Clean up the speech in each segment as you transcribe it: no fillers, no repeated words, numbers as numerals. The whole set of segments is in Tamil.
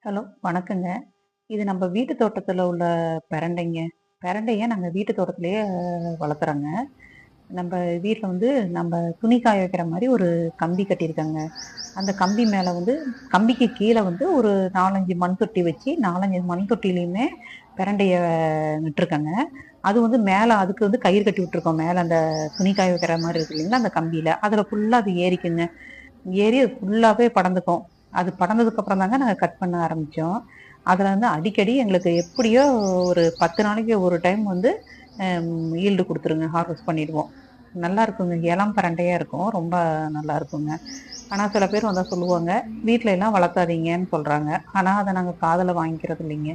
ஹலோ, வணக்கங்க. இது நம்ம வீட்டு தோட்டத்துல உள்ள பெரண்டைங்க. பெரண்டைய நாங்க வீட்டு தோட்டத்திலேயே வளர்த்துறோங்க. நம்ப வீட்ல வந்து நம்ப துணி காய வைக்கிற மாரி ஒரு கம்பி கட்டியிருக்கங்க. அந்த கம்பி மேல வந்து கம்பிக்கு கீழ வந்து ஒரு 4, 5 மண் தொட்டி வச்சு 4, 5 மண் தொட்டிலயுமே பெரண்டைய நட்டுருக்கங்க. அது வந்து மேல அதுக்கு வந்து கயிறு கட்டி விட்டுருக்கோம். மேல அந்த துணி காய வைக்கிற மாரி இருக்கு இல்லைங்களா? அந்த கம்பியில. அதுல ஃபுல்லா அது ஏறிக்குங்க. ஏறி அது ஃபுல்லாவே படர்ந்துக்கும். அது படர்ந்ததுக்கு அப்புறம் தாங்க நாங்க கட் பண்ண ஆரம்பிச்சோம். அதுல வந்து அடிக்கடி எங்களுக்கு எப்படியோ ஒரு 10 நாளைக்கு ஒரு டைம் வந்து ஈல்டு குடுத்துருங்க. ஹார்வெஸ்ட் பண்ணிடுவோம். நல்லா இருக்குங்க. இளம் பிரண்டையா இருக்கும். ரொம்ப நல்லா இருக்குங்க. ஆனா சில பேர் வந்தா சொல்லுவாங்க, "வீட்ல எல்லாம் வளர்த்தாதீங்கன்னு" சொல்றாங்க. ஆனா அத நாங்க காதுல வாங்கிக்கிறது இல்லைங்க.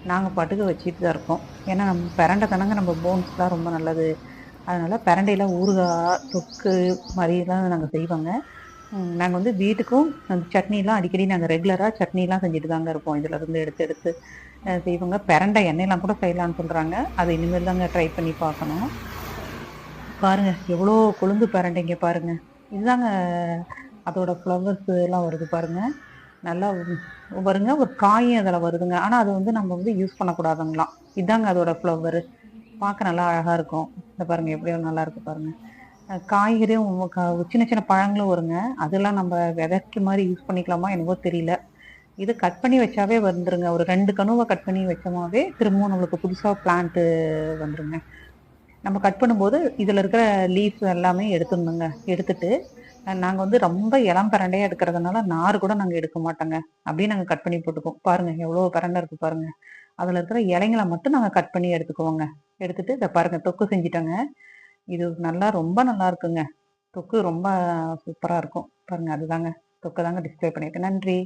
நாங்க பாட்டுக்கு வச்சுட்டு தான் இருக்கோம். ஏன்னா நம்ம பிரண்ட தானங்க நம்ம போன்ஸ்லாம் ரொம்ப நல்லது. அதனால பிரண்டையில ஊறுகாய், தொக்கு மாரிலாம் நாங்க செய்வோங்க. நாங்க வந்து வீட்டுக்கும் அந்த சட்னிலாம் அடிக்கடி நாங்க ரெகுலரா சட்னிலாம் செஞ்சுட்டு தாங்க இருப்போம். இதுலருந்து எடுத்து எடுத்து செய்வோங்க. பெரண்ட எண்ணெயலாம் கூட செய்யலான்னு சொல்றாங்க. அத இனிமேல் தாங்க ட்ரை பண்ணி பார்க்கணும். பாருங்க எவ்வளோ கொழுந்து பெரண்டைங்க பாருங்க. இதுதாங்க அதோட ஃப்ளவர்ஸ் எல்லாம் வருது பாருங்க. நல்லா பாருங்க ஒரு காயும் அதுல வருதுங்க. ஆனா அது வந்து நம்ம வந்து யூஸ் பண்ணக்கூடாதுங்களாம். இதாங்க அதோட ஃப்ளவரு. பார்க்க நல்லா அழகா இருக்கும். இந்த பாருங்க எப்படி நல்லா இருக்கு பாருங்க. காய்கறியும் சின்ன சின்ன பழங்களும் வருங்க. அதெல்லாம் நம்ம விதைக்கு மாரி யூஸ் பண்ணிக்கலாமா என்னவோ தெரியல. இது கட் பண்ணி வச்சாவே வந்துருங்க. ஒரு 2 கணுவ கட் பண்ணி வச்சோமாவே, திரும்பவும் நம்மளுக்கு புதுசா பிளான்ட் வந்துருங்க. நம்ம கட் பண்ணும்போது இதுல இருக்கிற லீஃப் எல்லாமே எடுத்துடணுங்க. எடுத்துட்டு நாங்க வந்து ரொம்ப இளம் பிரண்டையா எடுக்கிறதுனால நார் கூட நாங்க எடுக்க மாட்டோங்க. அப்படியே நாங்க கட் பண்ணி போட்டுக்குவோம். பாருங்க எவ்வளோ பிரண்டை இருக்கு பாருங்க. அதுல இருக்கிற இலைங்கள மட்டும் நாங்க கட் பண்ணி எடுத்துக்குவோங்க. எடுத்துட்டு இத பாருங்க தொக்கு செஞ்சுட்டோங்க. இது நல்லா ரொம்ப நல்லா இருக்குங்க. தொக்கு ரொம்ப சூப்பரா இருக்கும். பாருங்க அதுதாங்க தொக்க தாங்க டிஸ்ப்ளே பண்ணியிருக்கேன். நன்றி.